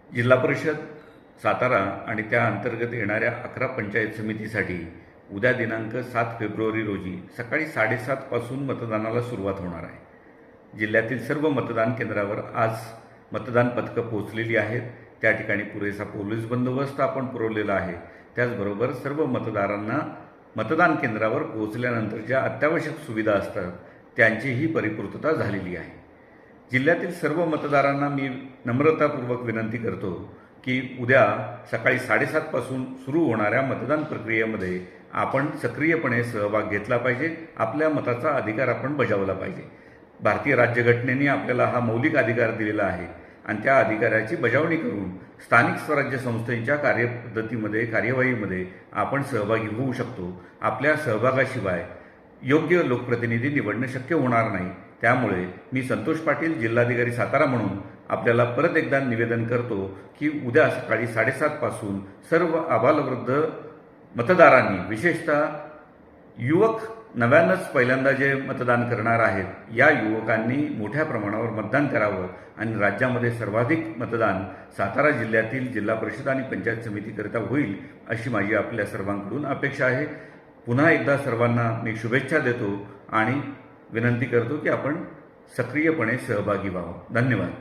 जिल्हा परिषद सातारा आणि त्या अंतर्गत येणाऱ्या 11 पंचायत समितीसाठी उद्या दिनांक 7 फेब्रुवारी रोजी सकाळी 7:30 पासून मतदानाला सुरुवात होणार आहे। जिल्ह्यातील सर्व मतदान केंद्रावर आज मतदान पथकं पोहोचलेली आहेत। त्या ठिकाणी पुरेसा पोलीस बंदोबस्त आपण पुरवलेला आहे। त्याचबरोबर सर्व मतदारांना मतदान केंद्रावर पोहोचल्यानंतर ज्या अत्यावश्यक सुविधा असतात त्यांचीही परिपूर्तता झालेली आहे। जिल्ह्यातील सर्व मतदारांना मी नम्रतापूर्वक विनंती करतो की उद्या सकाळी 7:30 पासून सुरू होणाऱ्या मतदान प्रक्रियेमध्ये आपण सक्रियपणे सहभाग घेतला पाहिजे। आपल्या मताचा अधिकार आपण बजावला पाहिजे। भारतीय राज्यघटनेने आपल्याला हा मौलिक अधिकार दिलेला आहे आणि त्या अधिकाराची बजावणी करून स्थानिक स्वराज्य संस्थेच्या कार्यपद्धतीमध्ये कार्यवाहीमध्ये आपण सहभागी होऊ शकतो। आपल्या सहभागाशिवाय योग्य लोकप्रतिनिधी निवडणं शक्य होणार नाही। त्यामुळे मी संतोष पाटील जिल्हाधिकारी सातारा म्हणून आपल्याला परत एकदा निवेदन करतो की उद्या सकाळी 7:30 पासून सर्व आबालवृद्ध मतदारांनी, विशेषतः युवक नव्यानंच पहिल्यांदा जे मतदान करणार आहेत, या युवकांनी मोठ्या प्रमाणावर मतदान करावं आणि राज्यामध्ये सर्वाधिक मतदान सातारा जिल्ह्यातील जिल्हा परिषद आणि पंचायत समितीकरिता होईल अशी माझी आपल्या सर्वांकडून अपेक्षा आहे। पुन्हा एकदा सर्वांना मी शुभेच्छा देतो आणि विनंती करतो की आपण सक्रियपणे सहभागी व्हावं। धन्यवाद।